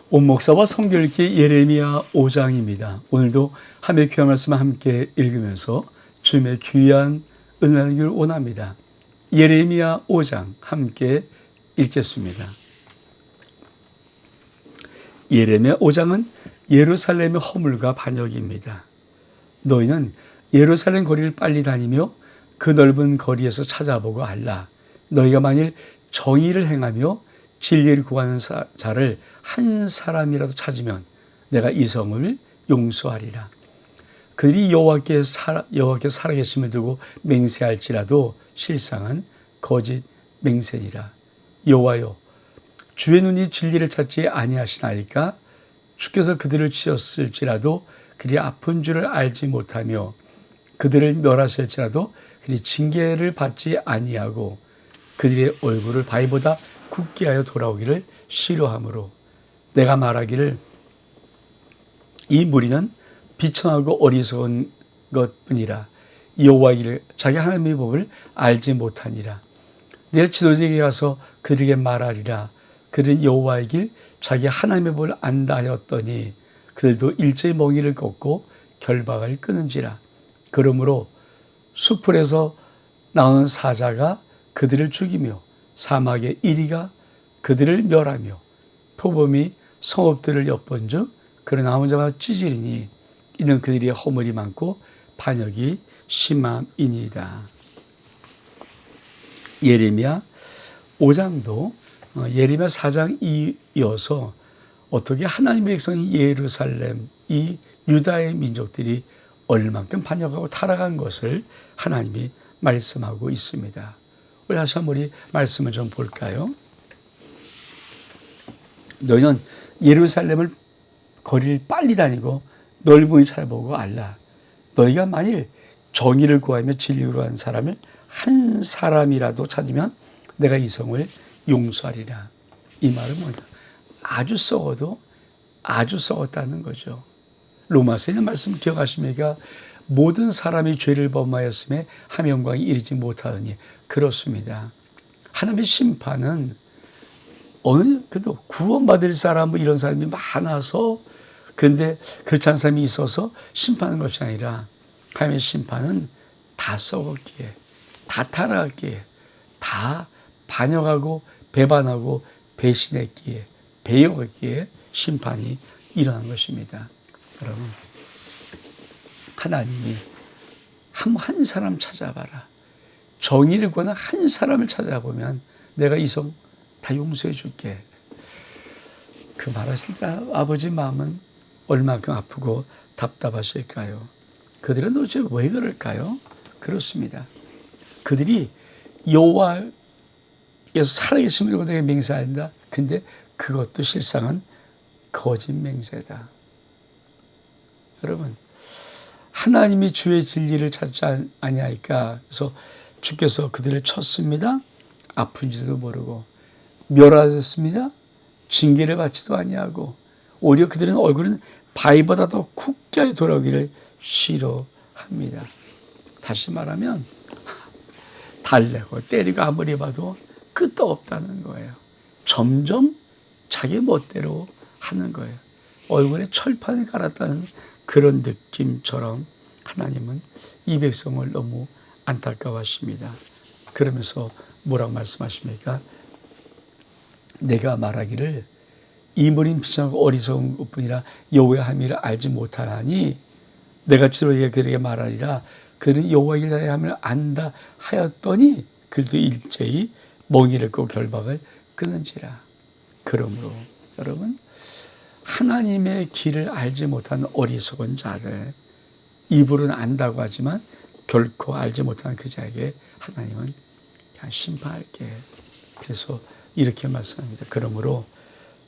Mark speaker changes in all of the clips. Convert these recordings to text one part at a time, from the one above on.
Speaker 1: 온 목사와 성결기 예레미야 5장입니다. 오늘도 하나님의 귀한 말씀을 함께 읽으면서 주님의 귀한 은혜 나누기를 원합니다. 예레미야 5장 함께 읽겠습니다. 예레미야 5장은 예루살렘의 허물과 반역입니다. 너희는 예루살렘 거리를 빨리 다니며 그 넓은 거리에서 찾아보고 알라. 너희가 만일 정의를 행하며 진리를 구하는 자를 한 사람이라도 찾으면 내가 이 성을 용서하리라. 그들이 여호와께 살아계심을 두고 맹세할지라도 실상은 거짓 맹세니라. 여호와여, 주의 눈이 진리를 찾지 아니하시나이까? 주께서 그들을 치셨을지라도 그리 아픈 줄을 알지 못하며 그들을 멸하실지라도 그리 징계를 받지 아니하고 그들의 얼굴을 바위보다 굳게 하여 돌아오기를 싫어하므로 내가 말하기를 이 무리는 비천하고 어리석은 것뿐이라. 여호와의 길을 자기 하나님의 법을 알지 못하니라. 내가 지도자에게 가서 그들에게 말하리라. 그들은 여호와의 길 자기 하나님의 법을 안다 하였더니 그들도 일제히 멍이를 걷고 결박을 끊은지라. 그러므로 수풀에서 나오는 사자가 그들을 죽이며 사막의 이리가 그들을 멸하며 표범이 성읍들을 엿본즉 그를 나온 자마다 찢으리니 이는 그들의 허물이 많고 반역이 심함이니이다. 예레미야 5장도 예레미야 4장 이어서 어떻게 하나님의 백성인 예루살렘, 이 유다의 민족들이 얼만큼 반역하고 타락한 것을 하나님이 말씀하고 있습니다. 우리 다시 한번 우리 말씀을 좀 볼까요? 너희는 예루살렘을 거리를 빨리 다니고 넓은이 찾아보고 알라. 너희가 만일 정의를 구하며 진리로 하는 사람을 한 사람이라도 찾으면 내가 이 성을 용서하리라. 이 말은 뭐냐? 아주 썩어도 아주 썩었다는 거죠. 로마서에 있는 말씀 기억하십니까? 모든 사람이 죄를 범하였음에 하나님의 영광이 이르지 못하더니 그렇습니다. 하나님의 심판은 그래도 구원받을 사람 뭐 이런 사람이 많아서 그런데 그렇지 않은 사람이 있어서 심판하는 것이 아니라 하나님의 심판은 다 썩었기에 다 타락했기에 다 반역하고 배반하고 배신했기에 배역했기에 심판이 일어난 것입니다. 여러분, 하나님이 한 사람 찾아봐라. 정의를 구하는 한 사람을 찾아보면 내가 이 성 다 용서해 줄게. 그 말하실 때 아버지 마음은 얼마큼 아프고 답답하실까요? 그들은 도대체 왜 그럴까요? 그렇습니다. 그들이 여호와께서 살아계심을 내게 맹세한다. 근데 그것도 실상은 거짓 맹세다. 여러분, 하나님이 주의 진리를 찾지 아니하니까 그래서 주께서 그들을 쳤습니다. 아픈지도 모르고 멸하셨습니다. 징계를 받지도 아니하고 오히려 그들은 얼굴은 바위보다 더 굳게 하여 돌아오기를 싫어합니다. 다시 말하면 달래고 때리고 아무리 봐도 끝도 없다는 거예요. 점점 자기 멋대로 하는 거예요. 얼굴에 철판을 깔았다는 그런 느낌처럼 하나님은 이 백성을 너무 안타까워하십니다. 그러면서 뭐라고 말씀하십니까? 내가 말하기를 이 무리는 비천하고 어리석은 것뿐이라 여호와의 함을 알지 못하나니 내가 지도자에게 그들에게 말하리라. 그들은 여호와의 길의 함을 안다 하였더니 그들도 일제히 멍이를 끄고 결박을 끊은지라. 그러므로 여러분, 하나님의 길을 알지 못하는 어리석은 자들, 입으로는 안다고 하지만 결코 알지 못하는 그 자에게 하나님은 그냥 심판할게. 그래서 이렇게 말씀합니다. 그러므로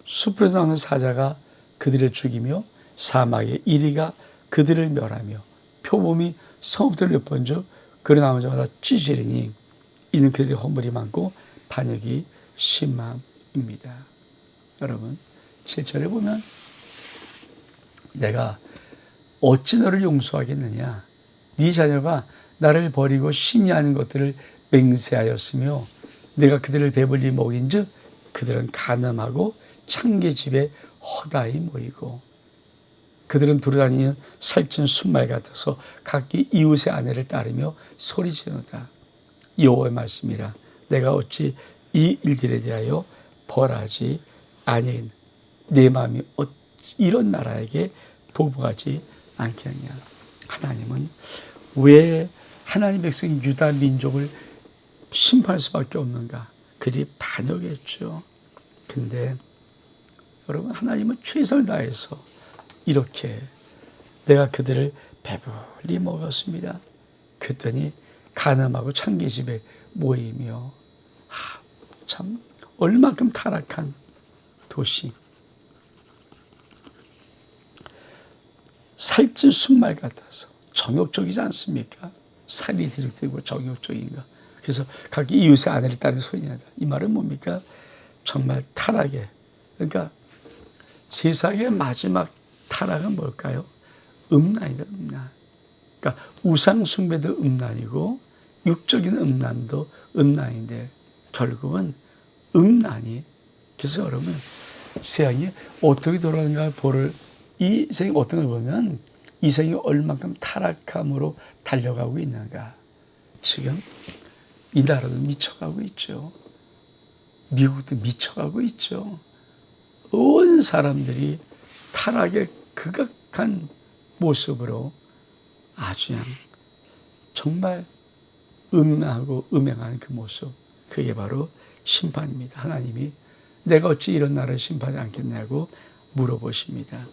Speaker 1: 숲에서 나오는 사자가 그들을 죽이며 사막의 이리가 그들을 멸하며 표범이 성읍들을 엿본즉 그를 나온 자마다 찢으리니 이는 그들의 허물이 많고 반역이 심함입니다. 여러분, 7절에 보면 내가 어찌 너를 용서하겠느냐? 네 자녀가 나를 버리고 신이 아닌 것들을 맹세하였으며 내가 그들을 배불리 먹인즉 그들은 간음하고 창계집에 허다히 모이고 그들은 두루다니는 살찐 순말 같아서 각기 이웃의 아내를 따르며 소리지르다. 여호와의 말씀이라. 내가 어찌 이 일들에 대하여 벌하지 아니하겠나. 내 마음이 어찌 이런 나라에게 보복하지 않겠느냐. 하나님은 왜 하나님 백성 유다 민족을 심판할 수밖에 없는가? 그들이 반역했죠. 근데 여러분, 하나님은 최선을 다해서 이렇게 내가 그들을 배불리 먹었습니다. 그랬더니 가늠하고 창계집에 모이며 참 얼마큼 타락한 도시. 살찐 순말 같아서 정욕적이지 않습니까? 살이 디룩되고 정욕적인가. 그래서 각기 이웃의 아내를 따르는 소리냐다. 이 말은 뭡니까? 정말 타락에, 그러니까 세상의 마지막 타락은 뭘까요? 음란이다, 음란. 그러니까 우상 숭배도 음란이고 육적인 음란도 음란인데 결국은 음란이. 그래서 여러분, 세상이 어떻게 돌아가는가 보를, 이 세상이 어떤 걸 보면 이 세상이 얼만큼 타락함으로 달려가고 있는가. 지금 이 나라도 미쳐가고 있죠. 미국도 미쳐가고 있죠. 온 사람들이 타락의 극악한 모습으로 아주 그냥 정말 음하고 음행한 그 모습, 그게 바로 심판입니다. 하나님이 내가 어찌 이런 나라를 심판하지 않겠냐고 물어보십니다.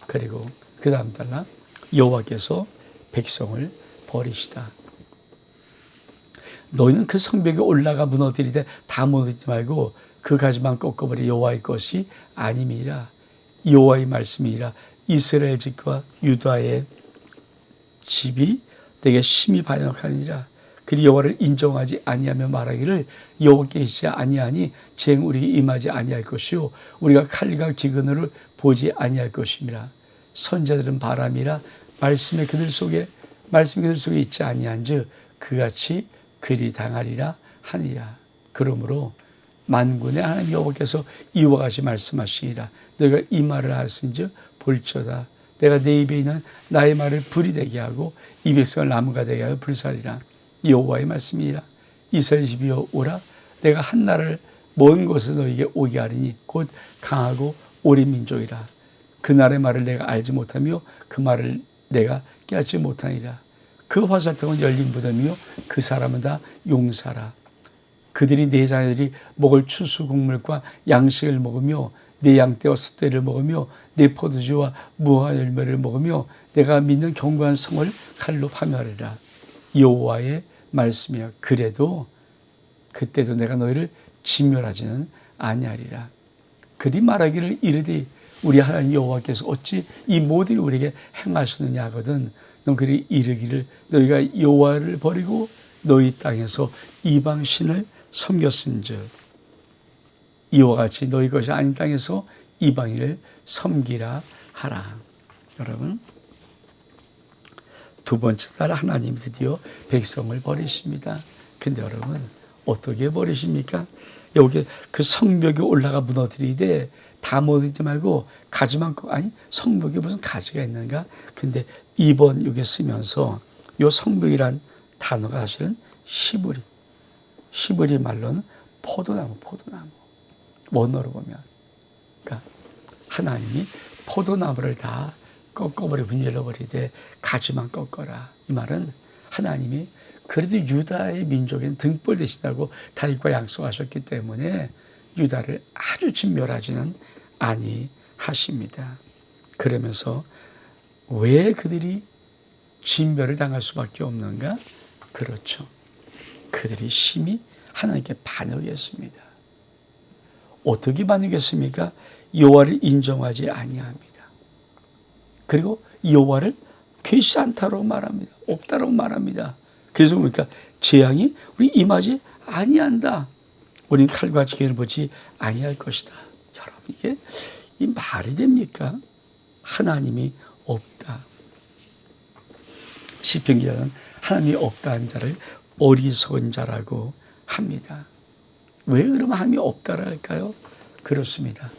Speaker 1: 그리고 그 다음 달라 여호와께서 백성을 버리시다. 너희는 그 성벽에 올라가 무너뜨리되 다 무너뜨리지 말고 그 가지만 꺾어버려 여호와의 것이 아님이라. 여호와의 말씀이라. 이스라엘 집과 유다의 집이 내게 심히 반역하니라. 그리 여호와를 인정하지 아니하며 말하기를 여호와께 계시지 아니하니 쟁 우리에게 임하지 아니할 것이요 우리가 칼과 기근으로 보지 아니할 것임이라. 선자들은 바람이라. 말씀이 그들 속에 있지 아니한즉 그같이 그리 당하리라 하니라. 그러므로 만군의 하나님 여호와께서 이와 같이 말씀하시니라. 너희가 이 말을 하였은즉 볼지어다. 내가 내 입에 있는 나의 말을 불이 되게 하고 이 백성을 나무가 되게 하여 불사리라. 여호와의 말씀이라. 이스라엘 집이여 오라. 내가 한 나라를 먼 곳에서 너희에게 오게 하리니 곧 강하고 오랜 민족이라. 그 나라의 말을 내가 알지 못하며 그 말을 내가 깨닫지 못하니라. 그 화살통은 열린 무덤이요 그 사람은 다 용사라. 그들이 내 자녀들이 먹을 추수 곡물과 양식을 먹으며 내 양떼와 숫대를 먹으며 내 포도주와 무화 열매를 먹으며 내가 믿는 견고한 성을 칼로 파멸하리라. 여호와의 말씀이야. 그래도 그때도 내가 너희를 진멸하지는 아니하리라. 그리 말하기를 이르되 우리 하나님 여호와께서 어찌 이 모든 일을 우리에게 행하시느냐 하거든. 넌 그리 이르기를 너희가 여호와를 버리고 너희 땅에서 이방 신을 섬겼은즉 이와 같이 너희 것이 아닌 땅에서 이방인을 섬기라 하라. 여러분, 두 번째 달 하나님 드디어 백성을 버리십니다. 근데 여러분 어떻게 버리십니까? 여기 그 성벽에 올라가 무너뜨리되 다 무너뜨리지 말고 가지만 아니 성벽에 무슨 가지가 있는가? 근데 이번 여기 쓰면서 요 성벽이란 단어가 사실은 시브리 말로는 포도나무. 원어로 보면, 그러니까 하나님이 포도나무를 다 꺾어버려 분열해버리되 가지만 꺾어라. 이 말은 하나님이 그래도 유다의 민족엔 등불 되신다고 다윗과 약속하셨기 때문에 유다를 아주 진멸하지는 아니하십니다. 그러면서 왜 그들이 진멸을 당할 수밖에 없는가? 그렇죠. 그들이 심히 하나님께 반역했습니다. 어떻게 반역했습니까? 여호와를 인정하지 아니합니다. 그리고 여호와를 계시지 않다고 말합니다. 없다라고 말합니다. 그래서 보니까 재앙이 우리 임하지 아니한다. 우리는 칼과 지게를 보지 아니할 것이다. 여러분, 이게 이 말이 됩니까? 하나님이 없다. 시편 기자는 하나님이 없다는 자를 어리석은 자라고 합니다. 왜 그러면 하나님이 없다라 할까요? 그렇습니다.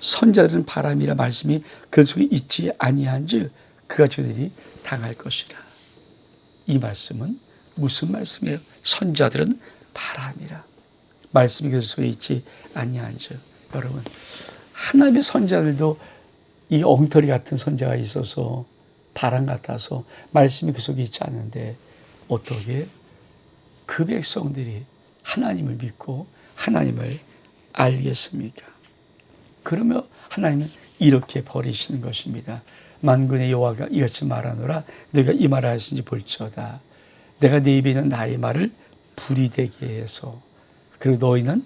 Speaker 1: 선자들은 바람이라 말씀이 그 속에 있지 아니한즉 그가 저들이 당할 것이라. 이 말씀은 무슨 말씀이에요? 선자들은 바람이라 말씀이 그 속에 있지 아니한즉. 여러분, 하나님의 선자들도 이 엉터리 같은 선자가 있어서 바람 같아서 말씀이 그 속에 있지 않은데 어떻게 그 백성들이 하나님을 믿고 하나님을 알겠습니까? 그러면 하나님은 이렇게 버리시는 것입니다. 만군의 여호와가 이같이 말하노라 너희가 이 말을 하신지 볼지어다. 내가 내 입에 있는 나의 말을 불이 되게 해서 그리고 너희는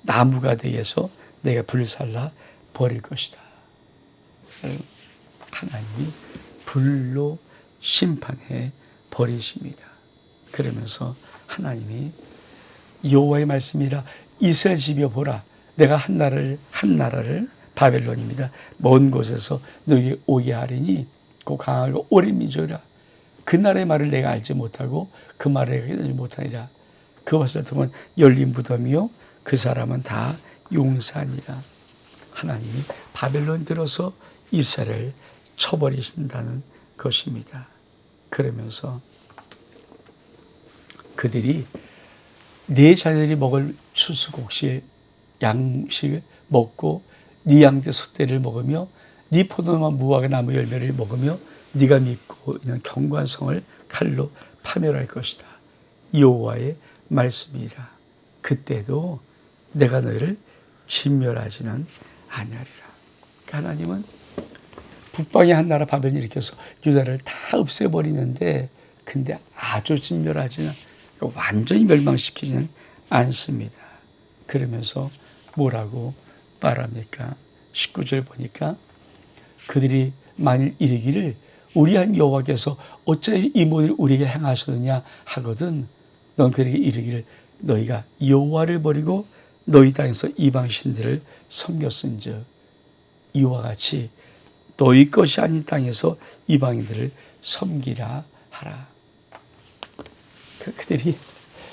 Speaker 1: 나무가 되게 해서 내가 불살라 버릴 것이다. 하나님이 불로 심판해 버리십니다. 그러면서 하나님이 여호와의 말씀이라 이스라엘 집이여 보라 내가 한 나라를 바벨론입니다. 먼 곳에서 너희에게 오게 하리니 그 강하고 오랜 민족이라. 그 나라의 말을 내가 알지 못하고 그 말을 내가 알지 못하니라. 그 것을 통한 열린 무덤이요 그 사람은 다 용산이라. 하나님이 바벨론 들어서 이스라엘을 쳐버리신다는 것입니다. 그러면서 그들이 네 자녀들이 먹을 추수곡식 양식을 먹고 네 양대 숫대를 먹으며 네 포도나무 무화과 나무 열매를 먹으며 네가 믿고 있는 경관성을 칼로 파멸할 것이다. 여호와의 말씀이라. 그때도 내가 너희를 진멸하지는 아니하리라. 하나님은 북방의 한 나라 바벨론을 일으켜서 유다를 다 없애버리는데 근데 아주 진멸하지는 완전히 멸망시키지는 않습니다. 그러면서 뭐라고 말합니까? 19절 보니까 그들이 만일 이르기를 우리 한 여호와께서 어찌 이 모든 우리에게 행하셨느냐 하거든 넌 그에게 이르기를 너희가 여호와를 버리고 너희 땅에서 이방 신들을 섬겼은즉 이와 같이 너희 것이 아닌 땅에서 이방인들을 섬기라 하라. 그들이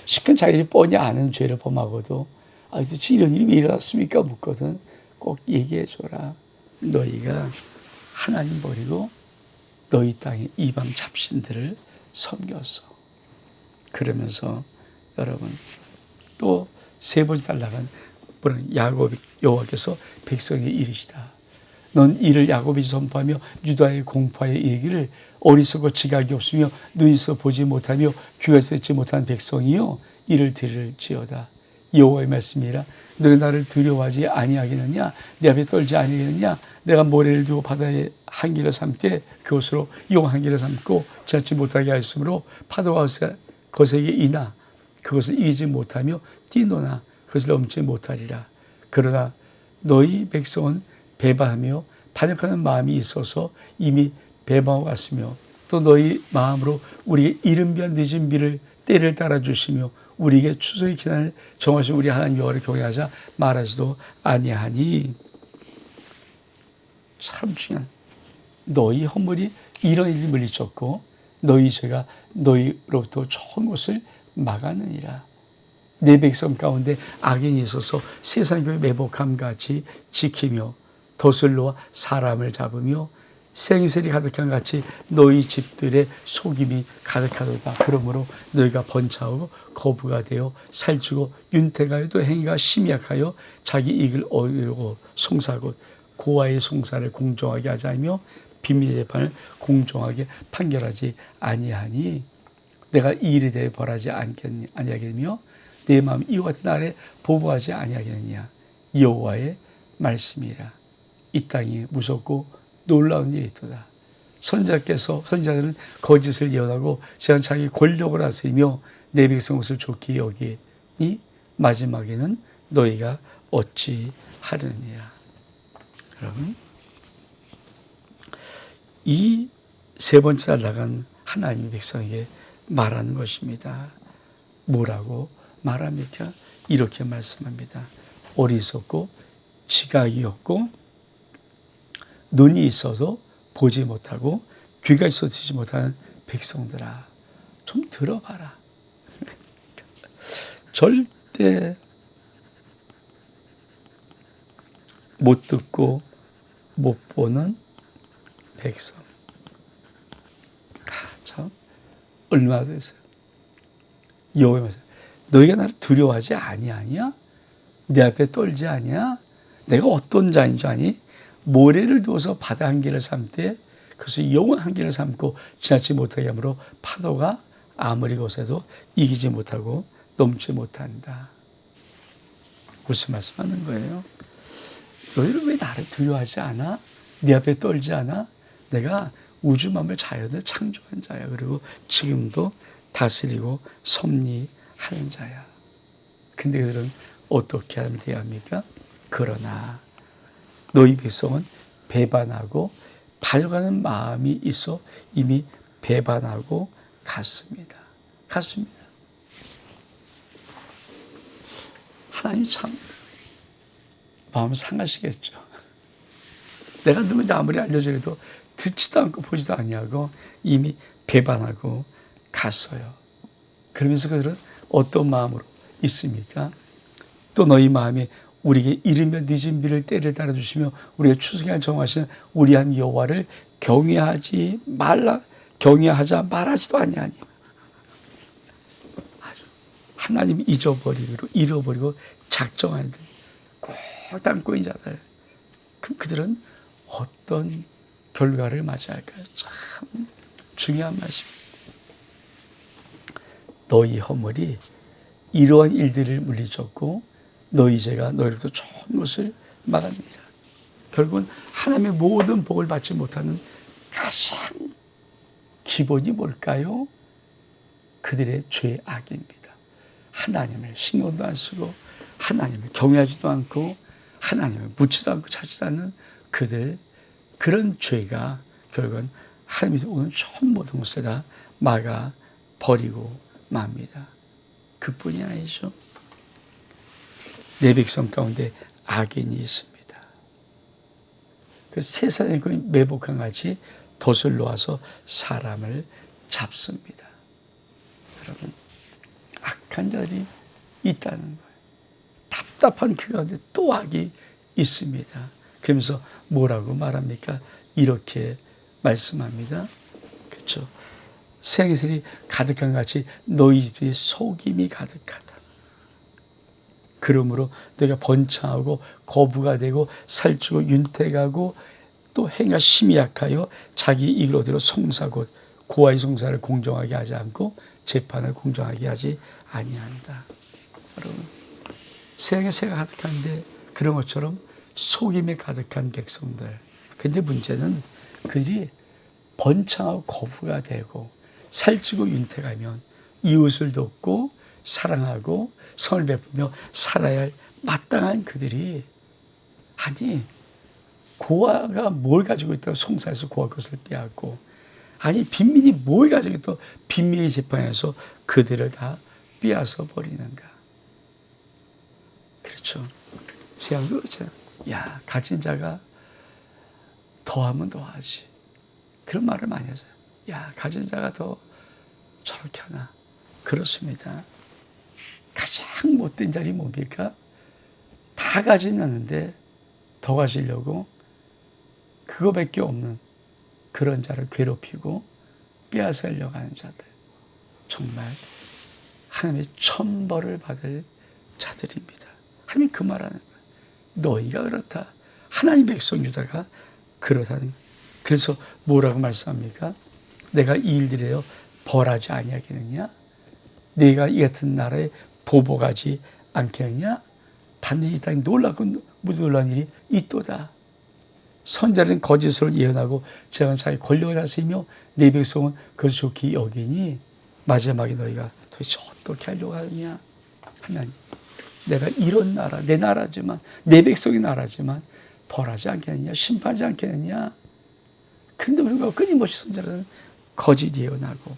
Speaker 1: 시큰 자기들이 뻔히 아는 죄를 범하고도 도대체 이런 일이 왜 일어났습니까? 묻거든. 꼭 얘기해줘라. 너희가 하나님 버리고 너희 땅의 이방 잡신들을 섬겼어. 그러면서 여러분 또 세 번째 달라간 야곱 여호와께서 백성에게 이르시다. 넌 이를 야곱이 선포하며 유다의 공포하여 이르기를 어리석고 지각이 없으며 눈이 있어 보지 못하며 귀가 듣지 못한 백성이요 이를 들을지어다. 여호와의 말씀이라 너희 나를 두려워하지 아니하겠느냐 내 앞에 떨지 아니하겠느냐 내가 모래를 두고 바다의 한기를 삼되 그것으로 용 한기를 삼고 지나치 못하게 하였으므로 파도가 거세게 이나 그것을 이기지 못하며 뛰노나 그것을 넘지 못하리라. 그러나 너희 백성은 배반하며 반역하는 마음이 있어서 이미 배반하고 갔으며 또 너희 마음으로 우리에게 이른비한 늦은 비를 때를 따라주시며 우리에게 추수의 기한을 정하신 우리 하나님 여호와를 경외하자 말하지도 아니하니. 참 중요한 너희 허물이 이런 일이 물리쳤고 너희 죄가 너희로부터 좋은 것을 막았느니라. 내 백성 가운데 악인이 있어서 세상 교회 매복함같이 지키며 덫을 놓아 사람을 잡으며 생슬이 가득한 같이 너희 집들의 속임이 가득하도다. 그러므로 너희가 번창하고 거부가 되어 살찌고 윤택하여도 행위가 심히 약하여 자기 이익을 얻으려고 송사하고 고아의 송사를 공정하게 하지 않으며 비밀의 재판을 공정하게 판결하지 아니하니 내가 이 일에 대해 벌하지 아니하겠며 내 마음 이와 같은 날에 보복하지 아니하겠느냐. 여호와의 말씀이라. 이 땅이 무섭고 놀라운 일이 있도다. 선자들은 거짓을 예언하고 제한 자기 권력을 다스리며 내 백성 것을 좋게 여기니 마지막에는 너희가 어찌 하느냐. 여러분, 이 세 번째 날아간 하나님의 백성에게 말하는 것입니다. 뭐라고 말합니까? 이렇게 말씀합니다. 어리석고 지각이 없고 눈이 있어도 보지 못하고 귀가 있어도 듣지 못하는 백성들아, 좀 들어봐라. 절대 못 듣고 못 보는 백성. 참 얼마나 됐어요. 여호와께서 너희가 나를 두려워하지 아니하냐? 내 앞에 떨지 아니야? 내가 어떤 자인 줄 아니? 모래를 두어서 바다 한 개를 삼되 그것을 영원 한 개를 삼고 지나치 못하게 하므로 파도가 아무리 거세도 이기지 못하고 넘지 못한다. 무슨 말씀하는 거예요? 너희는 왜 나를 두려워하지 않아? 네 앞에 떨지 않아? 내가 우주 만물 자연을 창조한 자야. 그리고 지금도 다스리고 섭리하는 자야. 근데 그들은 어떻게 하면 돼야 합니까? 그러나 너희 백성은 배반하고 반려가는 마음이 있어 이미 배반하고 갔습니다. 하나님 참 마음 상하시겠죠. 내가 누군지 아무리 알려줘도 듣지도 않고 보지도 아니하고 이미 배반하고 갔어요. 그러면서 그들은 어떤 마음으로 있습니까? 또 너희 마음이 우리에게 이르며 늦은 비를 때를 따라주시며 우리의 추수기를 정하시는 우리 한 여호와를 경외하자 말하지도 아니하니. 하나님 잃어버리고 작정한 들 꼭 담고 있는 자들. 그럼 그들은 어떤 결과를 맞이할까요? 참 중요한 말씀입니다. 너희 허물이 이러한 일들을 물리쳤고 너희 죄가 너희로부터 좋은 것을 막아내리라. 결국은 하나님의 모든 복을 받지 못하는 가장 기본이 뭘까요? 그들의 죄악입니다. 하나님을 신경도 안 쓰고 하나님을 경외하지도 않고 하나님을 묻지도 않고 찾지도 않는 그런 죄가 결국은 하나님이 오는 좋은 모든 것을 다 막아버리고 맙니다. 그뿐이 아니죠. 내 백성 가운데 악인이 있습니다. 그래서 세상에 그 매복한 같이 덫을 놓아서 사람을 잡습니다. 여러분, 악한 자들이 있다는 거예요. 답답한 그 가운데 또 악이 있습니다. 그러면서 뭐라고 말합니까? 이렇게 말씀합니다. 그렇죠? 생이슬이 가득한 같이 너희들의 속임이 가득하다. 그러므로 내가 번창하고 거부가 되고 살찌고 윤택하고 또 행위가 심히 약하여 자기 이익으로 송사 곧 고아의 송사를 공정하게 하지 않고 재판을 공정하게 하지 아니한다. 여러분, 세상에 새가 가득한데 그런 것처럼 속임에 가득한 백성들. 근데 문제는 그들이 번창하고 거부가 되고 살찌고 윤택하면 이웃을 돕고 사랑하고 선을 베풀며 살아야 할 마땅한 그들이 아니 고아가 뭘 가지고 있다고 송사해서 고아 것을 빼앗고 아니 빈민이 뭘 가지고 있다고 빈민의 재판에서 그들을 다 빼앗아 버리는가. 그렇죠. 세상도 그렇죠. 야 가진 자가 더하면 더하지. 그런 말을 많이 하죠. 야 가진 자가 더 저렇게 하나. 그렇습니다. 가장 못된 자리 뭡니까? 다 가지는 않는데 더 가지려고 그거밖에 없는 그런 자를 괴롭히고 빼앗으려고 하는 자들. 정말 하나님의 천벌을 받을 자들입니다. 하나님이 그 말하는 거예요. 너희가 그렇다. 하나님 백성 유다가 그렇다는 거예요. 그래서 뭐라고 말씀합니까? 내가 이 일들에요 벌하지 아니하겠느냐? 네가 이 같은 나라에 보복하지 않겠느냐? 반드시 이 땅에 놀랍고 놀라운 일이 있도다. 선자는 거짓을 예언하고 제가 자기 권력을 다스리며 내 백성은 그것을 좋게 여기니 마지막에 너희가 도대체 어떻게 하려고 하느냐? 하나님, 내가 이런 나라, 내 나라지만 내 백성의 나라지만 벌하지 않겠느냐? 심판하지 않겠느냐? 그런데 우리가 끊임없이 선자는 거짓 예언하고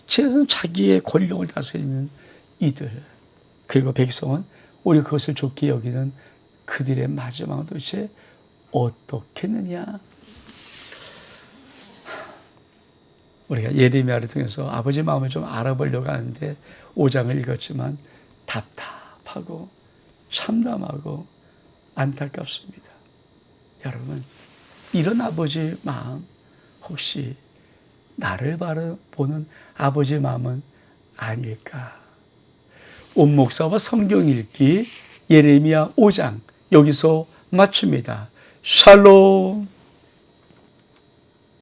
Speaker 1: 최소한 자기의 권력을 다스리는 이들 그리고 백성은 오히려 그것을 좋게 여기는 그들의 마지막은 도대체 어떻겠느냐. 우리가 예레미야를 통해서 아버지 마음을 좀 알아보려고 하는데 5장을 읽었지만 답답하고 참담하고 안타깝습니다. 여러분, 이런 아버지의 마음, 혹시 나를 바라보는 아버지의 마음은 아닐까? 온 목사와 성경 읽기 예레미야 5장 여기서 마칩니다. 샬롬.